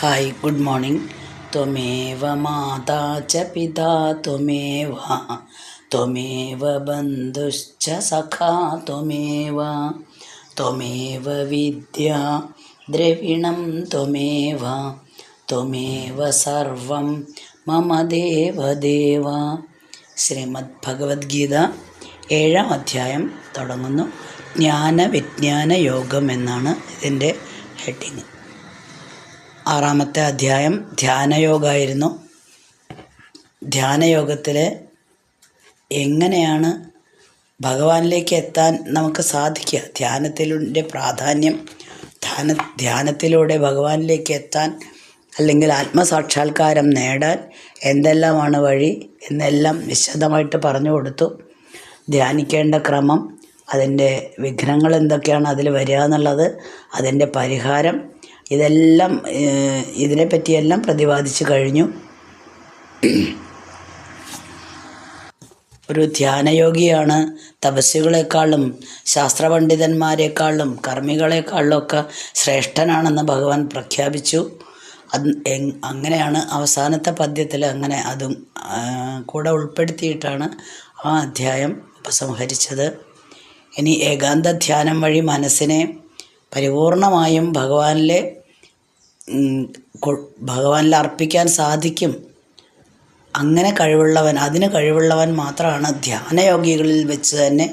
Hi, good morning. ത്വമേവ മാതാ ച പിതാ ത്വമേവ ത്വമേവ ബന്ധുശ്ച സഖാ ത്വമേവ ത്വമേവ വിദ്യാ ദ്രവിണം ത്വമേവ ത്വമേവ സർവം മമ ദേവദേവ. ശ്രീമദ് ഭഗവത്ഗീത 7-ാം അധ്യായം തുടങ്ങുന്നു. ജ്ഞാനവിജ്ഞാന യോഗം എന്നാണ് ഇതിൻ്റെ ഹെഡിങ്. 6-ാമത്തെ അധ്യായം ധ്യാനയോഗമായിരുന്നു. ധ്യാനയോഗത്തിൽ എങ്ങനെയാണ് ഭഗവാനിലേക്ക് എത്താൻ നമുക്ക് സാധിക്കുക, ധ്യാനത്തിൻ്റെ പ്രാധാന്യം, ധ്യാനത്തിലൂടെ ഭഗവാനിലേക്ക് എത്താൻ അല്ലെങ്കിൽ ആത്മസാക്ഷാത്കാരം നേടാൻ എന്തെല്ലാമാണ് വഴി എന്നെല്ലാം വിശദമായിട്ട് പറഞ്ഞു കൊടുത്തു. ധ്യാനിക്കേണ്ട ക്രമം, അതിൻ്റെ വിഘ്നങ്ങൾ എന്തൊക്കെയാണ് അതിൽ വരിക എന്നുള്ളത്, അതിൻ്റെ പരിഹാരം, ഇതെല്ലാം ഇതിനെപ്പറ്റിയെല്ലാം പ്രതിപാദിച്ചു കഴിഞ്ഞു. ഒരു ധ്യാനയോഗിയാണ് തപസ്വികളെക്കാളും ശാസ്ത്രപണ്ഡിതന്മാരെക്കാളും കർമ്മികളെക്കാളും ഒക്കെ ശ്രേഷ്ഠനാണെന്ന് ഭഗവാൻ പ്രഖ്യാപിച്ചു. അങ്ങനെയാണ് അവസാനത്തെ പദ്യത്തിൽ അങ്ങനെ അതും കൂടെ ഉൾപ്പെടുത്തിയിട്ടാണ് ആ അധ്യായം ഉപസംഹരിച്ചത്. ഇനി ഏകാന്ത ധ്യാനം വഴി മനസ്സിനെ പരിപൂർണമായും ഭഗവാനിൽ അർപ്പിക്കാൻ സാധിക്കും. അങ്ങനെ അതിന് കഴിവുള്ളവൻ മാത്രമാണ് ധ്യാനയോഗികളിൽ വെച്ച് തന്നെ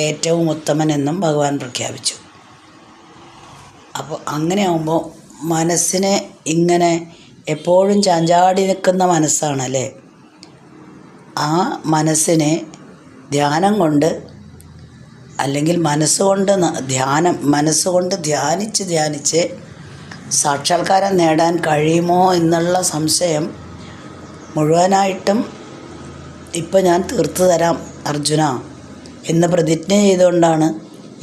ഏറ്റവും ഉത്തമനെന്നും ഭഗവാൻ പ്രഖ്യാപിച്ചു. അപ്പോൾ അങ്ങനെ ആകുമ്പോൾ മനസ്സിനെ ഇങ്ങനെ എപ്പോഴും ചാഞ്ചാടി നിൽക്കുന്ന മനസ്സാണല്ലേ, ആ മനസ്സിനെ ധ്യാനം കൊണ്ട് അല്ലെങ്കിൽ മനസ്സുകൊണ്ട് ധ്യാനിച്ച് സാക്ഷാത്കാരം നേടാൻ കഴിയുമോ എന്നുള്ള സംശയം മുഴുവനായിട്ടും ഇപ്പം ഞാൻ തീർത്തു തരാം അർജുന എന്ന് പ്രതിജ്ഞ ചെയ്തുകൊണ്ടാണ്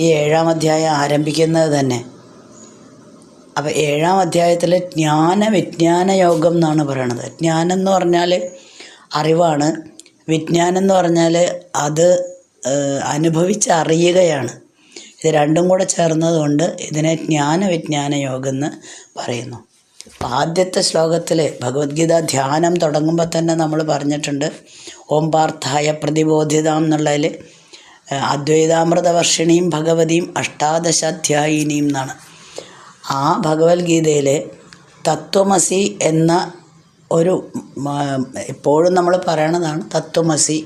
ഈ 7-ാം അധ്യായം ആരംഭിക്കുന്നത് തന്നെ. അപ്പോൾ 7-ാം അധ്യായത്തിൽ ജ്ഞാനവിജ്ഞാന യോഗം എന്നാണ് പറയണത്. ജ്ഞാനം എന്ന് പറഞ്ഞാൽ അറിവാണ്, വിജ്ഞാനം എന്ന് പറഞ്ഞാൽ അത് അനുഭവിച്ചറിയുകയാണ്. ഇത് രണ്ടും കൂടെ ചേർന്നതുകൊണ്ട് ഇതിനെ ജ്ഞാനവിജ്ഞാന യോഗം എന്ന് പറയുന്നു. ആദ്യത്തെ ശ്ലോകത്തിൽ ഭഗവത്ഗീത ധ്യാനം തുടങ്ങുമ്പോൾ തന്നെ നമ്മൾ പറഞ്ഞിട്ടുണ്ട്, ഓം പാർത്ഥായ പ്രതിബോധിതാം എന്നുള്ളതിൽ അദ്വൈതാമൃതവർഷിണിയും ഭഗവതിയും അഷ്ടാദശാധ്യായിനിയും എന്നാണ്. ആ ഭഗവത്ഗീതയിൽ തത്വമസി എന്ന ഒരു എപ്പോഴും നമ്മൾ പറയണതാണ് തത്വമസി,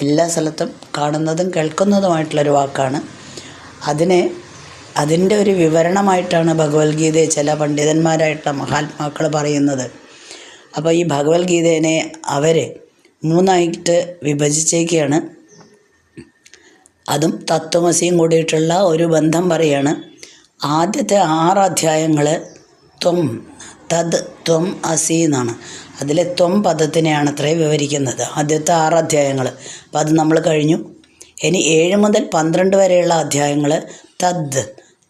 എല്ലാ സ്ഥലത്തും കാണുന്നതും കേൾക്കുന്നതുമായിട്ടുള്ളൊരു വാക്കാണ്. അതിൻ്റെ ഒരു വിവരണമായിട്ടാണ് ഭഗവത്ഗീതയെ ചില പണ്ഡിതന്മാരായിട്ടുള്ള മഹാത്മാക്കൾ പറയുന്നത്. അപ്പോൾ ഈ ഭഗവത്ഗീതേനെ അവർ 3ആയിട്ട് വിഭജിച്ചേക്കുകയാണ്. അതും തത്വമസിയും കൂടിയിട്ടുള്ള ഒരു ബന്ധം പറയുകയാണ്. ആദ്യത്തെ 6 അധ്യായങ്ങൾ തദ് ത്വം അസി എന്നാണ്. അതിലെ ത്വം പദത്തിനെയാണ് അത്രേ വിവരിക്കുന്നത്, ആദ്യത്തെ 6 അധ്യായങ്ങൾ. അപ്പോൾ അത് നമ്മൾ കഴിഞ്ഞു. ഇനി 7 മുതൽ 12 വരെയുള്ള അധ്യായങ്ങൾ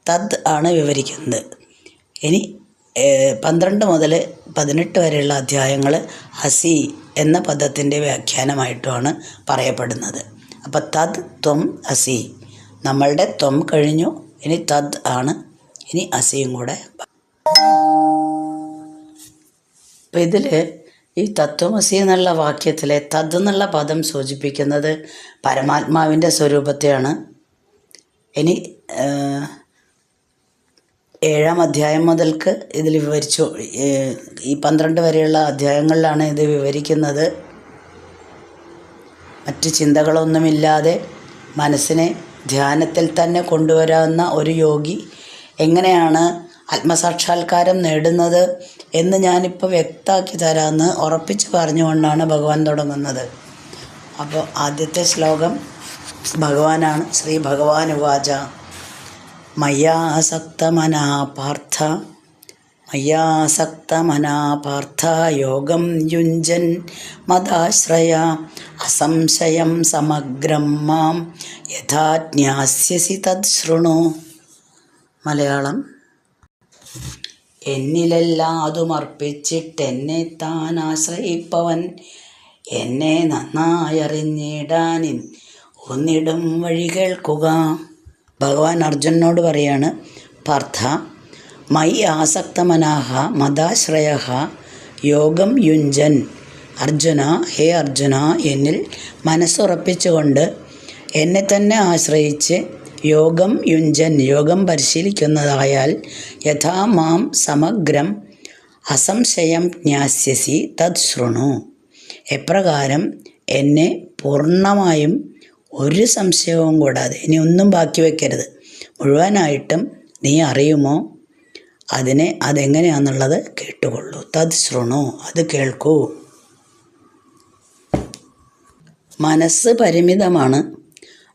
തദ് ആണ് വിവരിക്കുന്നത്. ഇനി 12 മുതൽ 18 വരെയുള്ള അധ്യായങ്ങൾ അസി എന്ന പദത്തിൻ്റെ വ്യാഖ്യാനമായിട്ടുമാണ് പറയപ്പെടുന്നത്. അപ്പോൾ തദ് ത്വം അസി, നമ്മളുടെ ത്വം കഴിഞ്ഞു, ഇനി തദ് ആണ്, ഇനി അസിയും കൂടെ. അപ്പോൾ ഇതിൽ ഈ തത്വമസി എന്നുള്ള വാക്യത്തിലെ തദ് എന്നുള്ള പദം സൂചിപ്പിക്കുന്നത് പരമാത്മാവിൻ്റെ സ്വരൂപത്തെയാണ്. ഇനി 7-ാം അധ്യായം മുതൽക്ക് ഇതിൽ വിവരിച്ചു, ഈ 12 വരെയുള്ള അധ്യായങ്ങളിലാണ് ഇത് വിവരിക്കുന്നത്. മറ്റ് ചിന്തകളൊന്നുമില്ലാതെ മനസ്സിനെ ധ്യാനത്തിൽ തന്നെ കൊണ്ടുവരാവുന്ന ഒരു യോഗി എങ്ങനെയാണ് ആത്മസാക്ഷാത്കാരം നേടുന്നത് എന്ന് ഞാനിപ്പോൾ വ്യക്തമാക്കി തരാമെന്ന് ഉറപ്പിച്ച് പറഞ്ഞുകൊണ്ടാണ് ഭഗവാൻ തുടങ്ങുന്നത്. അപ്പോൾ ആദ്യത്തെ ശ്ലോകം ഭഗവാനാണ്. ശ്രീ ഭഗവാൻ ഉവാച മയ്യാസക്തമനാ പാർത്ഥ യോഗം യുഞ്ജൻ മദാശ്രയ അസംശയം സമഗ്രം മാം യഥാ ജ്ഞാസ്യസി തത് ശൃണു. മലയാളം: എന്നിലെല്ലാതും അർപ്പിച്ചിട്ടെന്നെ താൻ ആശ്രയിപ്പവൻ എന്നെ നന്നായറിഞ്ഞിടാനിൻ ഒന്നിടും വഴി കേൾക്കുക. ഭഗവാൻ അർജുനനോട് പറയാണ്, പാർത്ഥ, മയി ആസക്തമനാഹ മദാശ്രയ യോഗം യുഞ്ജൻ. അർജുന, ഹേ അർജുന, എന്നിൽ മനസ്സുറപ്പിച്ചുകൊണ്ട് എന്നെ തന്നെ ആശ്രയിച്ച് യോഗം യുഞ്ജൻ, യോഗം പരിശീലിക്കുന്നതായാൽ യഥാ മാം സമഗ്രം അസംശയം ജ്ഞാസ്യസി തത് ശൃണു. എപ്രകാരം എന്നെ പൂർണ്ണമായും ഒരു സംശയവും കൂടാതെ, ഇനി ഒന്നും ബാക്കി വയ്ക്കരുത്, മുഴുവനായിട്ടും നീ അറിയുമോ, അതെങ്ങനെയാണെന്നുള്ളത് കേട്ടുകൊള്ളൂ. തത് ശൃണു, അത് കേൾക്കൂ. മനസ്സ് പരിമിതമാണ്.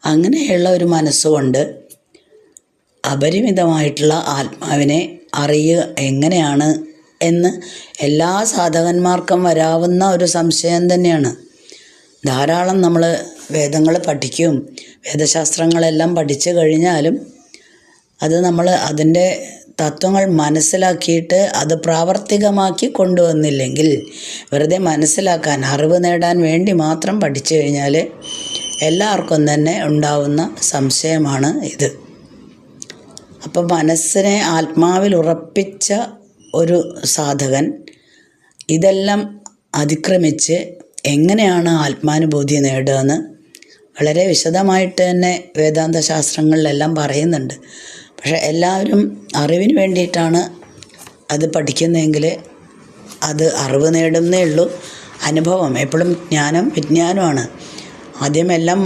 അങ്ങനെയുള്ള ഒരു മനസ്സുകൊണ്ട് അപരിമിതമായിട്ടുള്ള ആത്മാവിനെ അറിയുക എങ്ങനെയാണ് എന്ന് എല്ലാ സാധകന്മാർക്കും വരാവുന്ന ഒരു സംശയം തന്നെയാണ്. ധാരാളം നമ്മൾ വേദങ്ങൾ പഠിക്കും, വേദശാസ്ത്രങ്ങളെല്ലാം പഠിച്ചു കഴിഞ്ഞാലും അത് നമ്മൾ അതിൻ്റെ തത്വങ്ങൾ മനസ്സിലാക്കിയിട്ട് അത് പ്രാവർത്തികമാക്കി കൊണ്ടുവന്നില്ലെങ്കിൽ, വെറുതെ മനസ്സിലാക്കാൻ, അറിവ് നേടാൻ വേണ്ടി മാത്രം പഠിച്ചു കഴിഞ്ഞാൽ എല്ലാവർക്കും തന്നെ ഉണ്ടാവുന്ന സംശയമാണ് ഇത്. അപ്പം മനസ്സിനെ ആത്മാവിൽ ഉറപ്പിച്ച ഒരു സാധകൻ ഇതെല്ലാം അതിക്രമിച്ച് എങ്ങനെയാണ് ആത്മാനുഭൂതി നേടുകയെന്ന് വളരെ വിശദമായിട്ട് തന്നെ വേദാന്ത ശാസ്ത്രങ്ങളിലെല്ലാം പറയുന്നുണ്ട്. പക്ഷെ എല്ലാവരും അറിവിന് വേണ്ടിയിട്ടാണ് അത് പഠിക്കുന്നതെങ്കിൽ അത് അറിവ് നേടുന്നേ ഉള്ളൂ. അനുഭവം എപ്പോഴും ജ്ഞാനം വിജ്ഞാനമാണ്. ആദ്യമെല്ലാം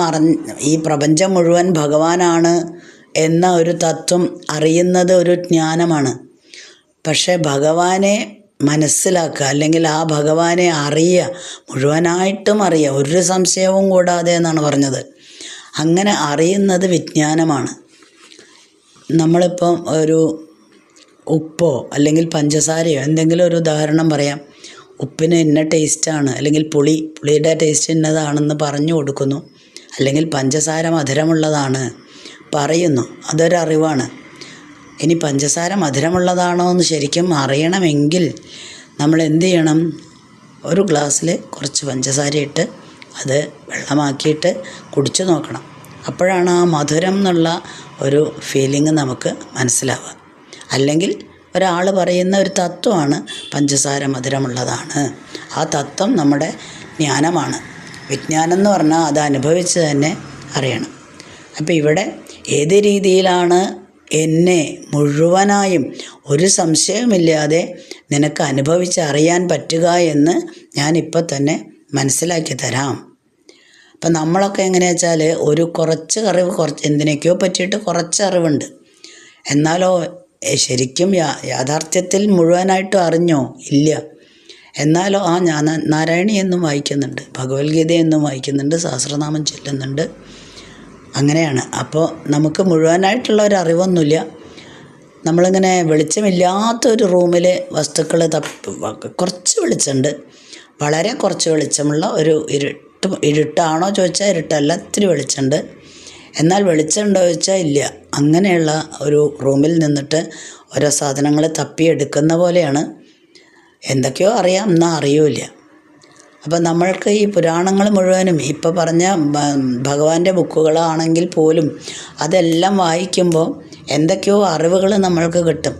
ഈ പ്രപഞ്ചം മുഴുവൻ ഭഗവാനാണ് എന്ന ഒരു തത്വം അറിയുന്നത് ഒരു ജ്ഞാനമാണ്. പക്ഷേ ഭഗവാനെ മനസ്സിലാക്കുക, അല്ലെങ്കിൽ ആ ഭഗവാനെ അറിയുക, മുഴുവനായിട്ടും അറിയുക, ഒരു സംശയവും കൂടാതെ എന്നാണ് പറഞ്ഞത്. അങ്ങനെ അറിയുന്നത് വിജ്ഞാനമാണ്. നമ്മളിപ്പം ഒരു ഉപ്പോ അല്ലെങ്കിൽ പഞ്ചസാരയോ എന്തെങ്കിലും ഒരു ഉദാഹരണം പറയാം. ഉപ്പിന് ഇന്ന ടേസ്റ്റാണ്, അല്ലെങ്കിൽ പുളിയുടെ ടേസ്റ്റ് ഇന്നതാണെന്ന് പറഞ്ഞു കൊടുക്കുന്നു. അല്ലെങ്കിൽ പഞ്ചസാര മധുരമുള്ളതാണ് പറയുന്നു, അതൊരറിവാണ്. ഇനി പഞ്ചസാര മധുരമുള്ളതാണോ എന്ന് ശരിക്കും അറിയണമെങ്കിൽ നമ്മൾ എന്ത് ചെയ്യണം? ഒരു ഗ്ലാസ്സിൽ കുറച്ച് പഞ്ചസാര ഇട്ട് അത് വെള്ളമാക്കിയിട്ട് കുടിച്ചു നോക്കണം. അപ്പോഴാണ് ആ മധുരം എന്നുള്ള ഒരു ഫീലിംഗ് നമുക്ക് മനസ്സിലാവുക. അല്ലെങ്കിൽ ഒരാൾ പറയുന്ന ഒരു തത്വമാണ് പഞ്ചസാര മധുരമുള്ളതാണ്. ആ തത്വം നമ്മുടെ ജ്ഞാനമാണ്. വിജ്ഞാനം എന്ന് പറഞ്ഞാൽ അത് അനുഭവിച്ച് തന്നെ അറിയണം. അപ്പോൾ ഇവിടെ ഏത് രീതിയിലാണ് എന്നെ മുഴുവനായും ഒരു സംശയമില്ലാതെ നിനക്ക് അനുഭവിച്ചറിയാൻ പറ്റുക എന്ന് ഞാനിപ്പോൾ തന്നെ മനസ്സിലാക്കി തരാം. അപ്പം നമ്മളൊക്കെ എങ്ങനെയാ വെച്ചാൽ ഒരു കുറച്ച് അറിവ് എന്തിനൊക്കെയോ പറ്റിയിട്ട് കുറച്ച് അറിവുണ്ട്. എന്നാലോ ശരിക്കും യാഥാർത്ഥ്യത്തിൽ മുഴുവനായിട്ടും അറിഞ്ഞോ? ഇല്ല. എന്നാലോ ഞാൻ നാരായണി എന്നും വായിക്കുന്നുണ്ട്, ഭഗവത്ഗീതയെന്നും വായിക്കുന്നുണ്ട്, സഹസ്രനാമം ചൊല്ലുന്നുണ്ട്. അങ്ങനെയാണ്. അപ്പോൾ നമുക്ക് മുഴുവനായിട്ടുള്ള ഒരു അറിവൊന്നുമില്ല. നമ്മളിങ്ങനെ വെളിച്ചമില്ലാത്തൊരു റൂമിൽ വസ്തുക്കൾ കുറച്ച് വെളിച്ചമുണ്ട്, വളരെ കുറച്ച് വെളിച്ചമുള്ള ഒരു ഇരുട്ടാണോ ചോദിച്ചാൽ ഇരുട്ടല്ല, ഇത്തിരി വെളിച്ചമുണ്ട്. എന്നാൽ വെളിച്ചമുണ്ടോ ചോദിച്ചാൽ ഇല്ല. അങ്ങനെയുള്ള ഒരു റൂമിൽ നിന്നിട്ട് ഓരോ സാധനങ്ങൾ തപ്പിയെടുക്കുന്ന പോലെയാണ്. എന്തൊക്കെയോ അറിയാം, എന്നാൽ അറിയൂല. അപ്പം നമ്മൾക്ക് ഈ പുരാണങ്ങൾ മുഴുവനും ഇപ്പോൾ പറഞ്ഞ ഭഗവാന്റെ ബുക്കുകളാണെങ്കിൽ പോലും അതെല്ലാം വായിക്കുമ്പോൾ എന്തൊക്കെയോ അറിവുകൾ നമ്മൾക്ക് കിട്ടും.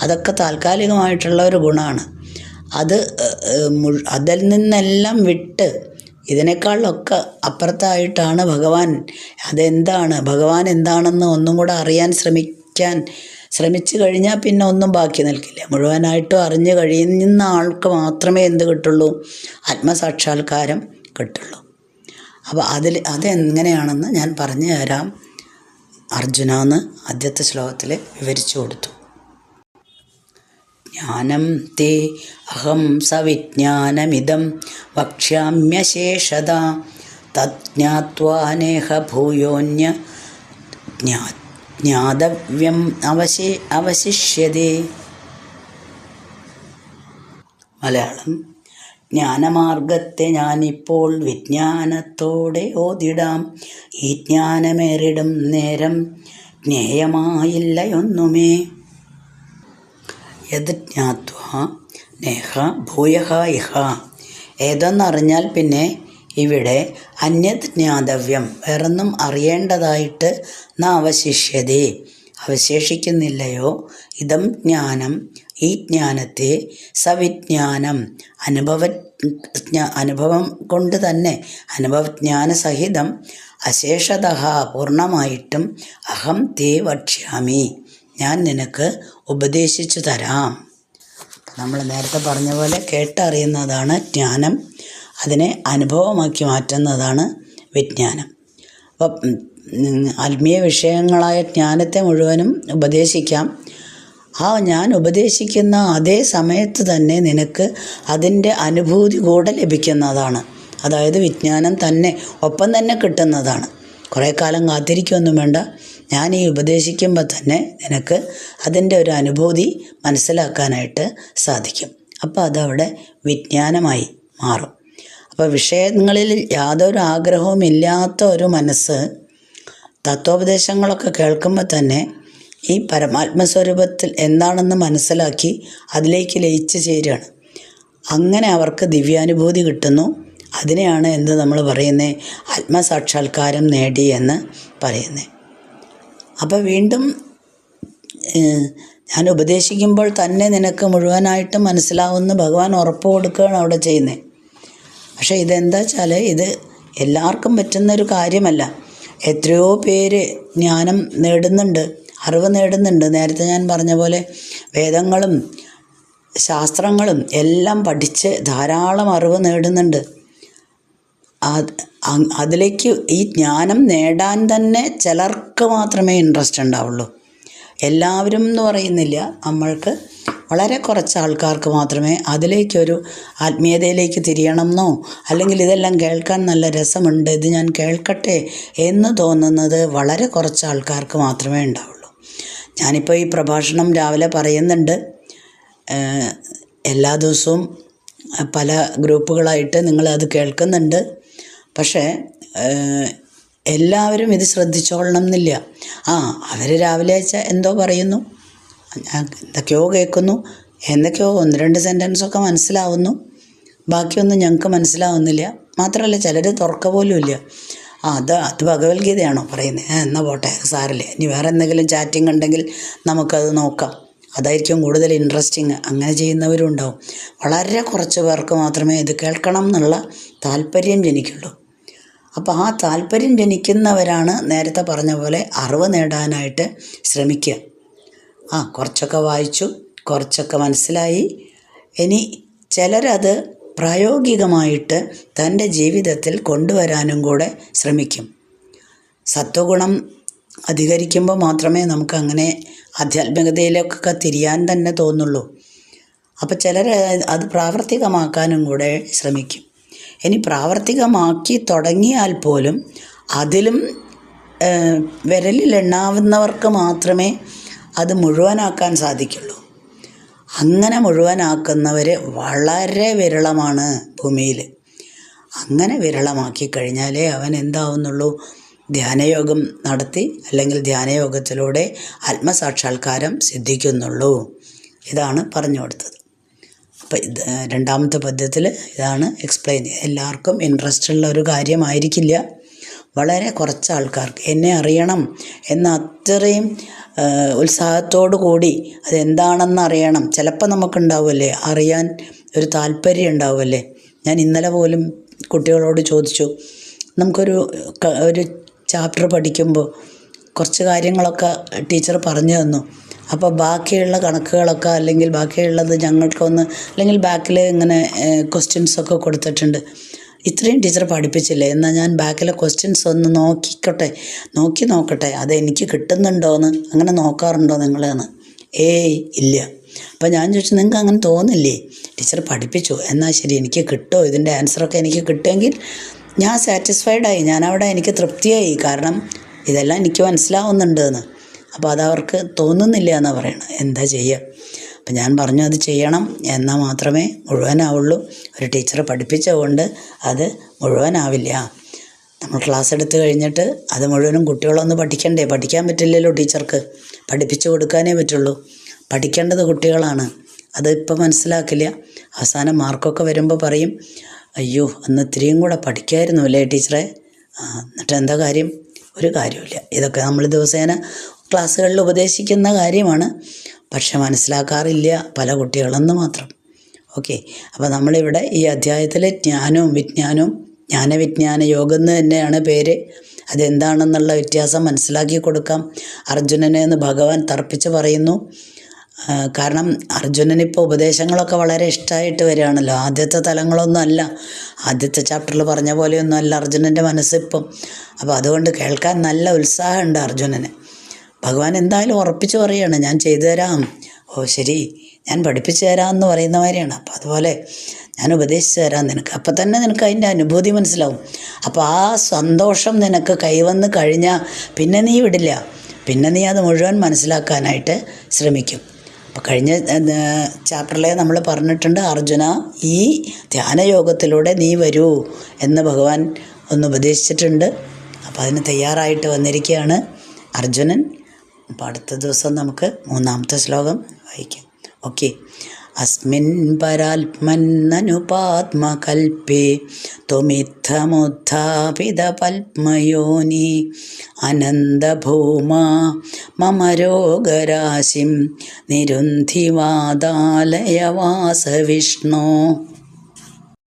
അതൊക്കെ താൽക്കാലികമായിട്ടുള്ള ഒരു ഗുണമാണ്. അതിൽ നിന്നെല്ലാം വിട്ട് ഇതിനേക്കാളൊക്കെ അപ്പുറത്തായിട്ടാണ് ഭഗവാൻ. അതെന്താണ് ഭഗവാൻ എന്താണെന്ന് ഒന്നും കൂടെ അറിയാൻ ശ്രമിച്ചു കഴിഞ്ഞാൽ പിന്നെ ഒന്നും ബാക്കി നിൽക്കില്ല. മുഴുവനായിട്ടും അറിഞ്ഞു കഴിയുന്ന ആൾക്ക് മാത്രമേ എന്ത് കിട്ടുള്ളൂ? ആത്മസാക്ഷാത്കാരം കിട്ടുള്ളൂ. അപ്പോൾ അതെങ്ങനെയാണെന്ന് ഞാൻ പറഞ്ഞു തരാം. അർജുന എന്ന് ആദ്യത്തെ ശ്ലോകത്തിൽ വിവരിച്ചു കൊടുത്തു. ജ്ഞാനം തേ അഹം സവിജ്ഞാനമിദം വക്ഷ്യാമ്യശേഷത തജ്ഞാത്വാനേഹ ഭൂയോന്യ ജ്ഞാതവ്യം അവശിഷ്യതേ. മലയാളം: ജ്ഞാനമാർഗത്തെ ഞാനിപ്പോൾ വിജ്ഞാനത്തോടെ ഓതിടാം. ഈ ജ്ഞാനമേറിടും നേരം ജ്ഞേയമായില്ലയൊന്നുമേ. യത് ജ്ഞാത്വാ നേഹ ഭൂയഃ ഇഹ. ഏതെന്നറിഞ്ഞാൽ പിന്നെ ഇവിടെ അന്യത് ജ്ഞാതവ്യം, വേറൊന്നും അറിയേണ്ടതായിട്ട് ന അവശിഷ്യതേ, അവശേഷിക്കുന്നില്ലയോ? ഇതം ജ്ഞാനം, ഈ ജ്ഞാനത്തെ, സവിജ്ഞാനം, അനുഭവം കൊണ്ട് തന്നെ, അനുഭവജ്ഞാന സഹിതം, അശേഷതഃ പൂർണ്ണമായിട്ടും, അഹം തേ വക്ഷ്യാമി, ഞാൻ നിനക്ക് ഉപദേശിച്ചു തരാം. നമ്മൾ നേരത്തെ പറഞ്ഞ പോലെ കേട്ടറിയുന്നതാണ് ജ്ഞാനം, അതിനെ അനുഭവമാക്കി മാറ്റുന്നതാണ് വിജ്ഞാനം. അപ്പം ആത്മീയ വിഷയങ്ങളായ ജ്ഞാനത്തെ മുഴുവനും ഉപദേശിക്കാം. ആ ഞാൻ ഉപദേശിക്കുന്ന അതേ സമയത്ത് തന്നെ നിനക്ക് അതിൻ്റെ അനുഭൂതി കൂടെ ലഭിക്കുന്നതാണ്. അതായത് വിജ്ഞാനം തന്നെ ഒപ്പം തന്നെ കിട്ടുന്നതാണ്. കുറേ കാലം കാത്തിരിക്കുകയൊന്നും വേണ്ട. ഞാൻ ഈ ഉപദേശിക്കുമ്പോൾ തന്നെ നിനക്ക് അതിൻ്റെ ഒരു അനുഭൂതി മനസ്സിലാക്കാനായിട്ട് സാധിക്കും. അപ്പോൾ അതവിടെ വിജ്ഞാനമായി മാറും. അപ്പോൾ വിഷയങ്ങളിൽ യാതൊരു ആഗ്രഹവും ഇല്ലാത്ത ഒരു മനസ്സ് തത്വോപദേശങ്ങളൊക്കെ കേൾക്കുമ്പോൾ തന്നെ ഈ പരമാത്മസ്വരൂപത്തിൽ എന്താണെന്ന് മനസ്സിലാക്കി അതിലേക്ക് ലയിച്ച് ചേരുകയാണ്. അങ്ങനെ അവർക്ക് ദിവ്യാനുഭൂതി കിട്ടുന്നു. അതിനെയാണ് എന്ത് നമ്മൾ പറയുന്നത്, ആത്മസാക്ഷാത്കാരം നേടി എന്ന് പറയുന്നത്. അപ്പോൾ വീണ്ടും ഞാൻ ഉപദേശിക്കുമ്പോൾ തന്നെ നിനക്ക് മുഴുവനായിട്ടും മനസ്സിലാവുമെന്ന് ഭഗവാൻ ഉറപ്പ് കൊടുക്കുകയാണ് അവിടെ ചെയ്യുന്നത്. പക്ഷേ ഇതെന്താ വെച്ചാൽ ഇത് എല്ലാവർക്കും പറ്റുന്നൊരു കാര്യമല്ല. എത്രയോ പേര് ജ്ഞാനം നേടുന്നുണ്ട്, അറിവ് നേടുന്നുണ്ട്. നേരത്തെ ഞാൻ പറഞ്ഞ പോലെ വേദങ്ങളും ശാസ്ത്രങ്ങളും എല്ലാം പഠിച്ച് ധാരാളം അറിവ് നേടുന്നുണ്ട്. അതിലേക്ക് ഈ ജ്ഞാനം നേടാൻ തന്നെ ചിലർക്ക് മാത്രമേ ഇൻട്രസ്റ്റ് ഉണ്ടാവുള്ളൂ. എല്ലാവരും എന്ന് പറയുന്നില്ല, നമ്മൾക്ക് വളരെ കുറച്ച് ആൾക്കാർക്ക് മാത്രമേ അതിലേക്കൊരു ആത്മീയതയിലേക്ക് തിരിയണമെന്നോ അല്ലെങ്കിൽ ഇതെല്ലാം കേൾക്കാൻ നല്ല രസമുണ്ട്, ഇത് ഞാൻ കേൾക്കട്ടെ എന്ന് തോന്നുന്നത് വളരെ കുറച്ച് ആൾക്കാർക്ക് മാത്രമേ ഉണ്ടാവുള്ളൂ. ഞാനിപ്പോൾ ഈ പ്രഭാഷണം രാവിലെ പറയുന്നുണ്ട്. എല്ലാ ദിവസവും പല ഗ്രൂപ്പുകളായിട്ട് നിങ്ങളത് കേൾക്കുന്നുണ്ട്. പക്ഷേ എല്ലാവരും ഇത് ശ്രദ്ധിച്ചോളണം എന്നില്ല. അവർ രാവിലെ എന്തോ പറയുന്നു, എന്തൊക്കെയോ കേൾക്കുന്നു, എന്തൊക്കെയോ 1-2 സെൻറ്റൻസൊക്കെ മനസ്സിലാവുന്നു, ബാക്കിയൊന്നും ഞങ്ങൾക്ക് മനസ്സിലാവുന്നില്ല. മാത്രമല്ല ചിലർ തുറക്ക പോലും ഇല്ല. അത് ഭഗവത്ഗീതയാണോ പറയുന്നത്? എന്നാൽ പോട്ടെ, സാരല്ലേ, ഇനി വേറെ എന്തെങ്കിലും ചാറ്റിംഗ് ഉണ്ടെങ്കിൽ നമുക്കത് നോക്കാം, അതായിരിക്കും കൂടുതൽ ഇൻട്രസ്റ്റിങ്. അങ്ങനെ ചെയ്യുന്നവരും ഉണ്ടാവും. വളരെ കുറച്ച് പേർക്ക് മാത്രമേ ഇത് കേൾക്കണം എന്നുള്ള താല്പര്യം ജനിക്കുള്ളൂ. അപ്പോൾ ആ താല്പര്യം ജനിക്കുന്നവരാണ് നേരത്തെ പറഞ്ഞ പോലെ അറിവ് നേടാനായിട്ട് ശ്രമിക്കുക. കുറച്ചൊക്കെ വായിച്ചു, കുറച്ചൊക്കെ മനസ്സിലായി. ഇനി ചിലരത് പ്രായോഗികമായിട്ട് തൻ്റെ ജീവിതത്തിൽ കൊണ്ടുവരാനും കൂടെ ശ്രമിക്കും. സത്വഗുണം അധികരിക്കുമ്പോൾ മാത്രമേ നമുക്കങ്ങനെ ആധ്യാത്മികതയിലേക്കൊക്കെ തിരിയാൻ തന്നെ തോന്നുള്ളൂ. അപ്പോൾ ചിലർ അത് പ്രാവർത്തികമാക്കാനും കൂടെ ശ്രമിക്കും. ഇനി പ്രാവർത്തികമാക്കി തുടങ്ങിയാൽ പോലും അതിലും വിരലിലെണ്ണാവുന്നവർക്ക് മാത്രമേ അത് മുഴുവനാക്കാൻ സാധിക്കുള്ളൂ. അങ്ങനെ മുഴുവനാക്കുന്നവർ വളരെ വിരളമാണ് ഭൂമിയിൽ. അങ്ങനെ വിരളമാക്കി കഴിഞ്ഞാലേ അവൻ എന്താവുന്നുള്ളൂ, ധ്യാനയോഗം നടത്തി അല്ലെങ്കിൽ ധ്യാനയോഗത്തിലൂടെ ആത്മസാക്ഷാത്കാരം സിദ്ധിക്കുന്നുള്ളൂ. ഇതാണ് പറഞ്ഞു കൊടുത്തത്. അപ്പോൾ ഇത് രണ്ടാമത്തെ പദ്യത്തിൽ ഇതാണ് എക്സ്പ്ലെയിൻ ചെയ്യുക. എല്ലാവർക്കും ഇൻട്രസ്റ്റ് ഉള്ള ഒരു കാര്യമായിരിക്കില്ല. വളരെ കുറച്ച് ആൾക്കാർക്ക് എന്നെ അറിയണം എന്ന അത്രയും ഉത്സാഹത്തോടു കൂടി അതെന്താണെന്ന് അറിയണം. ചിലപ്പോൾ നമുക്കുണ്ടാവുമല്ലേ, അറിയാൻ ഒരു താല്പര്യം ഉണ്ടാവുമല്ലേ. ഞാൻ ഇന്നലെ പോലും കുട്ടികളോട് ചോദിച്ചു, നമുക്കൊരു ചാപ്റ്റർ പഠിക്കുമ്പോൾ കുറച്ച് കാര്യങ്ങളൊക്കെ ടീച്ചർ പറഞ്ഞു തന്നു. അപ്പോൾ ബാക്കിയുള്ള കണക്കുകളൊക്കെ അല്ലെങ്കിൽ ബാക്കിയുള്ളത് ഞങ്ങൾക്കൊന്ന് അല്ലെങ്കിൽ ബാക്കിൽ ഇങ്ങനെ ക്വസ്റ്റ്യൻസൊക്കെ കൊടുത്തിട്ടുണ്ട്. ഇത്രയും ടീച്ചർ പഠിപ്പിച്ചില്ലേ, എന്നാൽ ഞാൻ ബാക്കിലെ ക്വസ്റ്റ്യൻസ് ഒന്ന് നോക്കട്ടെ അതെനിക്ക് കിട്ടുന്നുണ്ടോയെന്ന്. അങ്ങനെ നോക്കാറുണ്ടോ നിങ്ങളെന്ന്? ഇല്ല. അപ്പോൾ ഞാൻ ചോദിച്ചു, നിങ്ങൾക്ക് അങ്ങനെ തോന്നില്ലേ? ടീച്ചർ പഠിപ്പിച്ചു, എന്നാൽ ശരി, എനിക്ക് കിട്ടുമോ ഇതിൻ്റെ ആൻസറൊക്കെ എനിക്ക് കിട്ടുമെങ്കിൽ ഞാൻ സാറ്റിസ്ഫൈഡായി, ഞാനവിടെ എനിക്ക് തൃപ്തിയായി. കാരണം ഇതെല്ലാം എനിക്ക് മനസ്സിലാവുന്നുണ്ട് എന്ന്. അപ്പോൾ അതവർക്ക് തോന്നുന്നില്ല എന്നാണ് പറയണത്. എന്താ ചെയ്യുക? അപ്പം ഞാൻ പറഞ്ഞു, അത് ചെയ്യണം എന്നാൽ മാത്രമേ മുഴുവനാവുള്ളൂ. ഒരു ടീച്ചർ പഠിപ്പിച്ചതുകൊണ്ട് അത് മുഴുവനാവില്ല. നമ്മൾ ക്ലാസ് എടുത്ത് കഴിഞ്ഞിട്ട് അത് മുഴുവനും കുട്ടികളൊന്ന് പഠിക്കണ്ടേ? പഠിക്കാൻ പറ്റില്ലല്ലോ ടീച്ചർക്ക്, പഠിപ്പിച്ചു കൊടുക്കാനേ പറ്റുള്ളൂ. പഠിക്കേണ്ടത് കുട്ടികളാണ്. അത് ഇപ്പം മനസ്സിലാക്കില്ല. അവസാനം മാർക്കൊക്കെ വരുമ്പോൾ പറയും, അയ്യോ അന്ന് ഇത്തിരിയും കൂടെ പഠിക്കായിരുന്നു അല്ലേ ടീച്ചറെ? എന്നിട്ട് എന്താ കാര്യം? ഒരു കാര്യമില്ല. ഇതൊക്കെ നമ്മൾ ദിവസേന ക്ലാസ്സുകളിൽ ഉപദേശിക്കുന്ന കാര്യമാണ്. പക്ഷെ മനസ്സിലാക്കാറില്ല പല കുട്ടികളെന്ന് മാത്രം. ഓക്കെ, അപ്പോൾ നമ്മളിവിടെ ഈ അധ്യായത്തിൽ ജ്ഞാനവും വിജ്ഞാനവും ജ്ഞാനവിജ്ഞാന യോഗം എന്ന് തന്നെയാണ് പേര്. അതെന്താണെന്നുള്ള വ്യത്യാസം മനസ്സിലാക്കി കൊടുക്കാം. അർജുനനെ എന്ന് ഭഗവാൻ തർപ്പിച്ച് പറയുന്നു. കാരണം അർജുനനിപ്പോൾ ഉപദേശങ്ങളൊക്കെ വളരെ ഇഷ്ടമായിട്ട് വരികയാണല്ലോ. ആദ്യത്തെ തലങ്ങളൊന്നും അല്ല, ആദ്യത്തെ ചാപ്റ്ററിൽ പറഞ്ഞ പോലെയൊന്നും അല്ല അർജുനൻ്റെ മനസ്സിപ്പം. അപ്പോൾ അതുകൊണ്ട് കേൾക്കാൻ നല്ല ഉത്സാഹമുണ്ട് അർജുനന്. ഭഗവാൻ എന്തായാലും ഉറപ്പിച്ച് പറയുകയാണ്, ഞാൻ ചെയ്തു തരാം. ഓ ശരി, ഞാൻ പഠിപ്പിച്ചു തരാമെന്ന് പറയുന്ന മാതിരിയാണ്. അപ്പോൾ അതുപോലെ ഞാൻ ഉപദേശിച്ചു തരാം നിനക്ക്. അപ്പം തന്നെ നിനക്ക് അതിൻ്റെ അനുഭൂതി മനസ്സിലാവും. അപ്പോൾ ആ സന്തോഷം നിനക്ക് കൈവന്ന് കഴിഞ്ഞാൽ പിന്നെ നീ വിടില്ല. പിന്നെ നീ അത് മുഴുവൻ മനസ്സിലാക്കാനായിട്ട് ശ്രമിക്കും. അപ്പോൾ കഴിഞ്ഞ ചാപ്റ്ററിലെ നമ്മൾ പറഞ്ഞിട്ടുണ്ട്, അർജുന ഈ ധ്യാനയോഗത്തിലൂടെ നീ വരൂ എന്ന് ഭഗവാൻ ഒന്ന് ഉപദേശിച്ചിട്ടുണ്ട്. അപ്പോൾ അതിന് തയ്യാറായിട്ട് വന്നിരിക്കുകയാണ് അർജുനൻ. അപ്പോൾ അടുത്ത ദിവസം നമുക്ക് 3-ാമത്തെ ശ്ലോകം വായിക്കാം. ഓക്കെ. അസ്മിൻ പരാത്മന്നനുപാത്മകൽപ്പേ ത്വമിത്തമുത്ഥാപിത പത്മയോനി അനന്തഭൂമാ മമ രോഗരാശിം നിരുന്ധിവാദാലയ വാസവിഷ്ണോ.